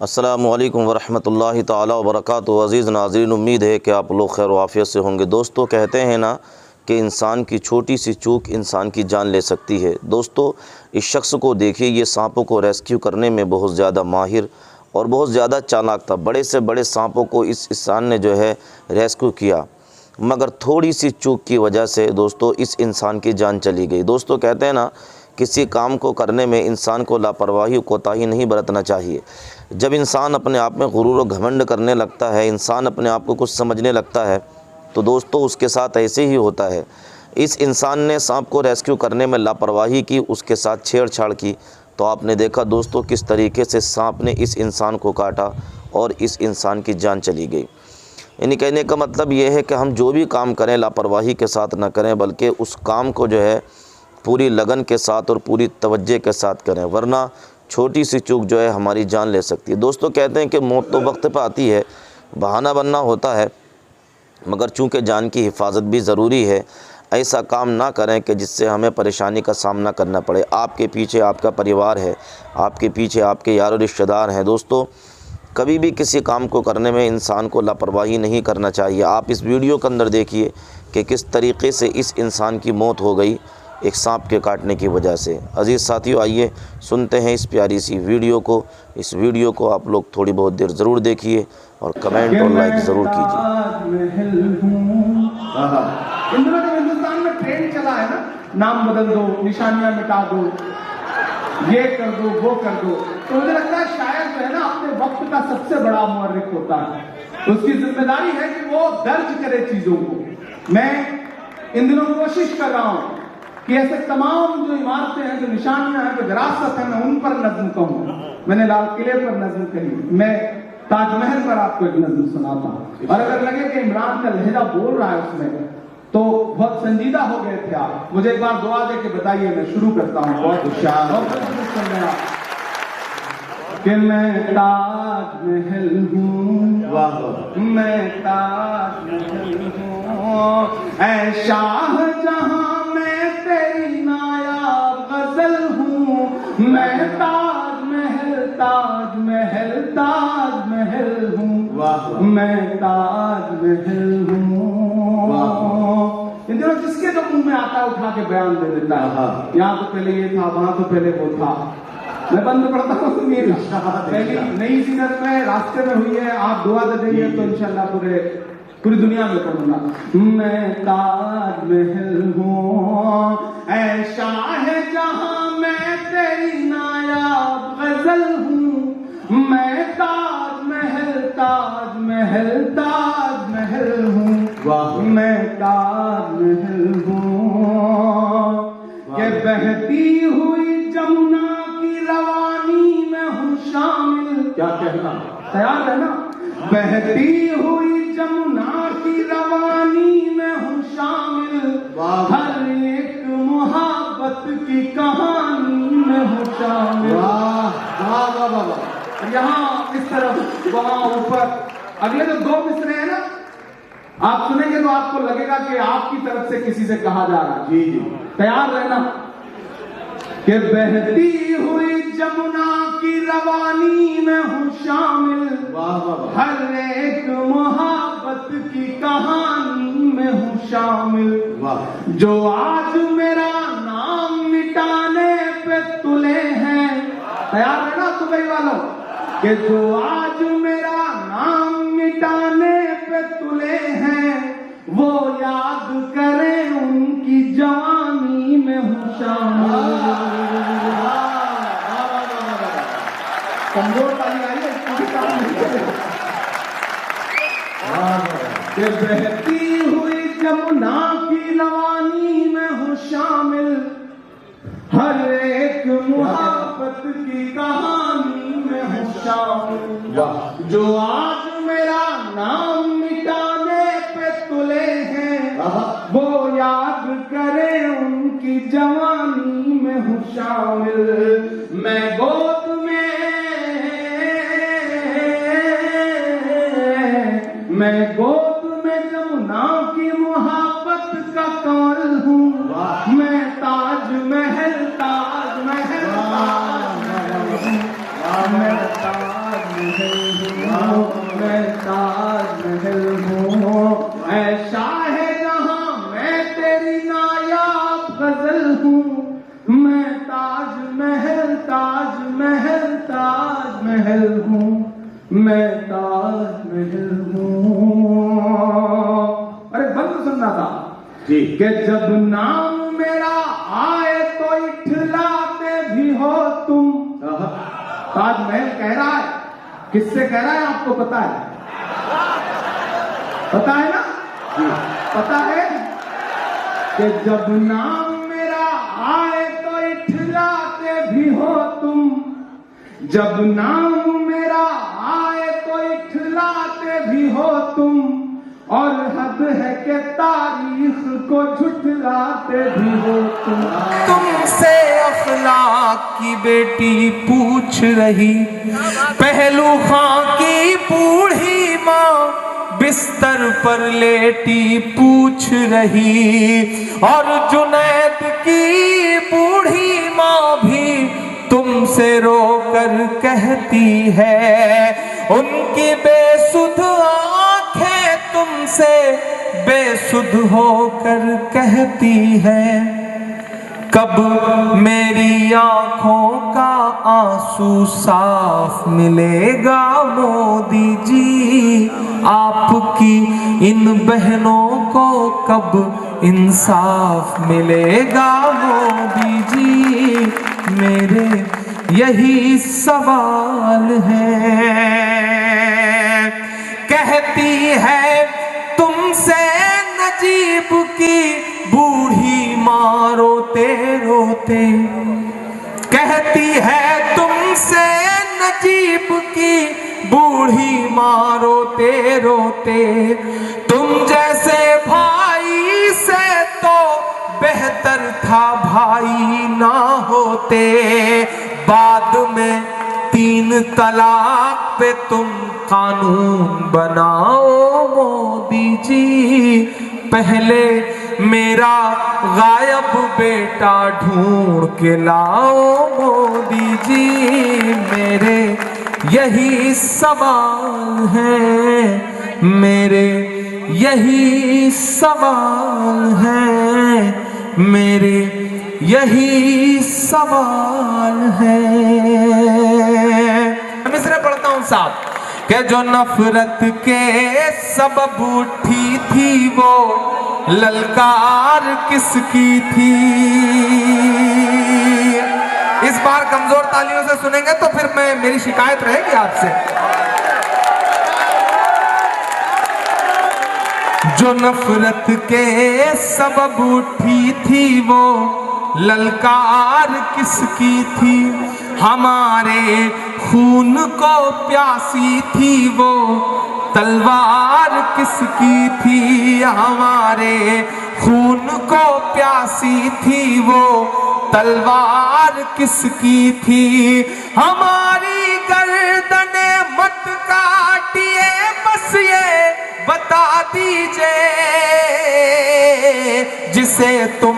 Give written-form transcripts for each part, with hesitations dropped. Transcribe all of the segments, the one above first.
अस्सलामु अलैकुम वरहमतुल्लाहि ताला वबरकातुहू। अज़ीज़ नाज़रीन, उम्मीद है कि आप लोग खैर आफ़ियत से होंगे। दोस्तों, कहते हैं ना कि इंसान की छोटी सी चूक इंसान की जान ले सकती है। दोस्तों, इस शख्स को देखिए, ये सांपों को रेस्क्यू करने में बहुत ज़्यादा माहिर और बहुत ज़्यादा चालाक था। बड़े से बड़े सांपों को इस इंसान ने जो है रेस्क्यू किया, मगर थोड़ी सी चूक की वजह से दोस्तों इस इंसान की जान चली गई। दोस्तों, कहते हैं ना, किसी काम को करने में इंसान को लापरवाही कोताही नहीं बरतना चाहिए। जब इंसान अपने आप में गुरूर और घमंड करने लगता है, इंसान अपने आप को कुछ समझने लगता है, तो दोस्तों उसके साथ ऐसे ही होता है। इस इंसान ने सांप को रेस्क्यू करने में लापरवाही की, उसके साथ छेड़छाड़ की, तो आपने देखा दोस्तों किस तरीके से सांप ने इस इंसान को काटा और इस इंसान की जान चली गई। यानी कहने का मतलब ये है कि हम जो भी काम करें लापरवाही के साथ ना करें, बल्कि उस काम को जो है पूरी लगन के साथ और पूरी तवज्जो के साथ करें, वरना छोटी सी चूक जो है हमारी जान ले सकती है। दोस्तों, कहते हैं कि मौत तो वक्त पर आती है, बहाना बनना होता है, मगर चूँकि जान की हिफाजत भी ज़रूरी है। ऐसा काम ना करें कि जिससे हमें परेशानी का सामना करना पड़े। आपके पीछे आपका परिवार है, आपके पीछे आपके यार और रिश्तेदार हैं। दोस्तों, कभी भी किसी काम को करने में इंसान को लापरवाही नहीं करना चाहिए। आप इस वीडियो के अंदर देखिए कि किस तरीके से इस इंसान की मौत हो गई एक सांप के काटने की वजह से। अजीज़ साथियों, आइए सुनते हैं इस प्यारी सी वीडियो को। इस वीडियो को आप लोग थोड़ी बहुत देर ज़रूर देखिए और कमेंट और लाइक ज़रूर कीजिए। इन दिनों जो हिंदुस्तान में ट्रेंड चला है ना, नाम बदल दो, निशानियां मिटा दो, ये कर दो, वो कर दो, तो मुझे लगता है शायद जो है ना अपने वक्त का सबसे बड़ा मुअर्रिख होता है। उसकी जिम्मेदारी है कि वो दर्ज करे चीजों को। मैं इन दिनों कोशिश कर रहा हूं कि ऐसे तमाम जो इमारतें हैं, जो निशानियां हैं, जो विरासत है, मैं उन पर नज्म कहूं। मैंने लाल किले पर नज्म कही, मैं ताजमहल पर आपको एक नज्म सुनाता। और अगर लगे कि इमरान का लहजा बोल रहा है उसमें, तो बहुत संजीदा हो गए थे आप, मुझे एक बार दुआ दे के बताइए, मैं शुरू करता हूँ। बहुत होशियार कि मैं ताजमहल हूँ, मैं ताजमहल हूँ, ऐ शाहजहां मैं तेरी नायाब गजल हूँ। मैं ताजमहल ताजमहल ताजमहल हूँ, मैं ताजमहल हूँ। इन दिनों जिसके जो मुंह में आता है उठा के बयान दे देता है, यहाँ तो पहले ये था, वहां तो पहले वो था। मैं बंद पढ़ता हूँ, सुनिएगा। पहली नई सीरत में रास्ते में हुई है, आप दुआ दे देंगे तो इंशाल्लाह पूरी दुनिया में पढ़ूंगा। मैं ताजमहल हूँ, ऐ शाहजहां मैं तेरी नायाब गजल हूँ। मैं ताजमहल ताजमहल ताजमहल हूँ, मैं ताजमहल हूँ। ये बहती हुई जमुना की रवानी में हूँ शामिल। क्या कहना, तैयार है ना? बहती हुई जमुना की रवानी में हूँ शामिल, हर एक मोहब्बत की कहानी में हूँ शामिल। यहाँ इस तरफ, वहाँ ऊपर, अगले जो दो मिसरे हैं ना, आप सुनेंगे तो आपको लगेगा कि आपकी तरफ से किसी से कहा जा रहा है। जी जी, तैयार रहना। कि बहती हुई जमुना की रवानी में हूँ शामिल, हर एक मोहब्बत की कहानी में हूँ शामिल। जो आज मेरा नाम मिटाने पे तुले हैं, तैयार है ना दुबई वालों? कि जो आज मेरा नाम मिटाने पे तुले हैं, वो याद करें उनकी जवानी में हूँ शामिल। कमजोर ताली आई है, कि बहती हुई जमुना की रवानी में हूँ शामिल, हर एक मुहब्बत की कहानी में हूँ शामिल। जो आज मेरा नाम मिटाने पे तुले हैं, वो याद करें उनकी जवानी में हूँ शामिल। मैं गोद में, मैं गोद में जमुना की मोहब्बत का कमल हूँ। मैं ताजमहल ताजमहल ताजमहल, मैं ताजमहल ताजमहल हूँ, मैं ताजमहल हूँ। अरे बंद सुनना था जी कि जब नाम मेरा आए तो इठलाते भी हो तुम। ताजमहल कह रहा है, किससे कह रहा है आपको पता है? पता है ना जी, पता है कि जब नाम मेरा आए तो इठलाते भी हो तुम, जब नाम मेरा आए तो इठलाते भी हो तुम, और हद है कि तारीख को झुठलाते भी हो तुम। तुमसे अखलाक की बेटी पूछ रही, पहलू खां की बूढ़ी माँ बिस्तर पर लेटी पूछ रही, और जुनैद की बूढ़ी माँ भी तुमसे रोकर कहती है, उनकी बेसुध आंखें तुमसे बेसुध होकर कहती है, कब मेरी आंखों का आंसू साफ मिलेगा मोदी जी, आपकी इन बहनों को कब इंसाफ मिलेगा मोदी जी, मेरे यही सवाल है। कहती है तुमसे नजीब की बूढ़ी माँ रोते रोते, कहती है तुमसे नजीब की बूढ़ी माँ रोते रोते, तुम जैसे भाई से तो बेहतर था भाई ना होते, बाद में 3 तलाक पे तुम कानून बनाओ मोदी जी, पहले मेरा गायब बेटा ढूंढ के लाओ मोदी जी, मेरे यही सवाल है, मेरे यही सवाल है, मेरे यही सवाल है। मिसरे पढ़ता हूँ साहब कि जो नफरत के सबब उठी थी वो ललकार किसकी थी। इस बार कमजोर तालियों से सुनेंगे तो फिर मेरी शिकायत रहेगी आपसे। जो नफरत के सबब उठी थी वो ललकार किसकी थी, हमारे खून को प्यासी थी वो तलवार किसकी थी, हमारे खून को प्यासी थी वो तलवार किसकी थी, हमारी गर्दने मत काटिए बस ये बता दीजिए, जिसे तुम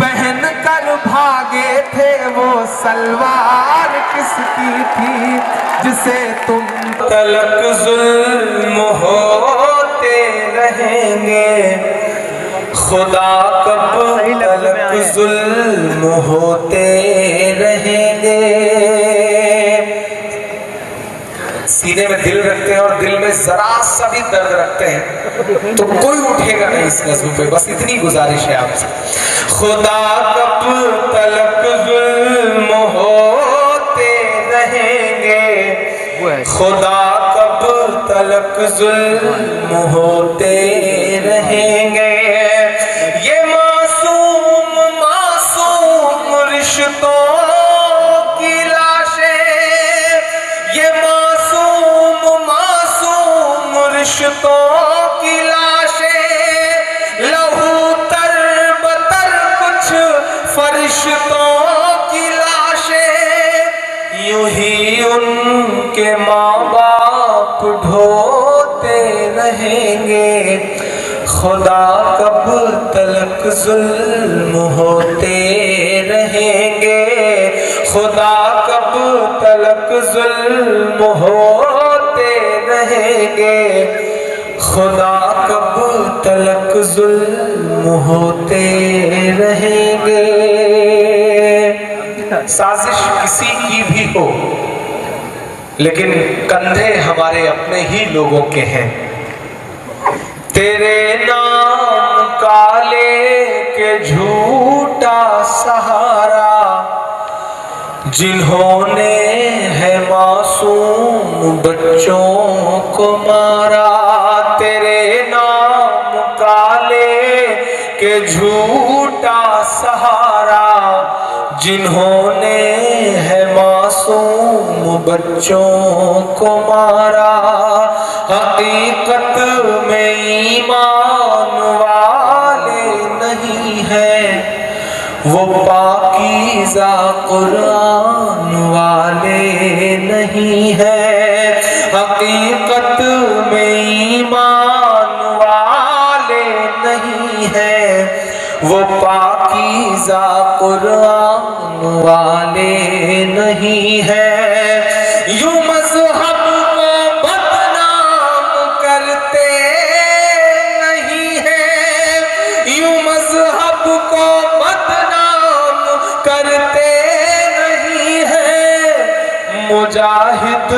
पहन कर भागे थे वो सलवार किसकी थी, जिसे तुम तलक जुल्म होते रहेंगे, खुदा कब तलक जुल्म होते रहेंगे। सीने में दिल रखते हैं और दिल में जरा सा भी दर्द रखते हैं तो कोई उठेगा नहीं इस नज़्म पे, बस इतनी गुजारिश है आपसे। खुदा कब तलक जुल्म होते रहेंगे, खुदा कब तलक जुल्म होते रहेंगे, ये मासूम मासूम रिश्तों की लाशें, ये रिश्तों की लाशें, लहू तर बतर कुछ फरिश्तों की लाशें, यूं ही उनके माँ बाप ढोते रहेंगे, खुदा कब तलक जुल्म होते रहेंगे, खुदा कब तलक जुल्म होते रहेंगे, खुदा कब तलक जुल्म होते रहेंगे। साजिश किसी की भी हो, लेकिन कंधे हमारे अपने ही लोगों के हैं। तेरे नाम का लेके झूठा सहारा जिन्होंने है मासूम बच्चों को मारा। तेरे नाम का लेके झूठा सहारा जिन्होंने है मासूम बच्चों को मारा। हकीकत में ईमान वाले नहीं है वो पाकीज़ा कुरान वाले नहीं है। हकीकत में ईमान वाले नहीं है वो पाकीज़ा कुरान वाले नहीं है। यूं मज़हब को बदनाम करते नहीं है, यूं मज़हब को बदनाम करते नहीं है। मुजाहिद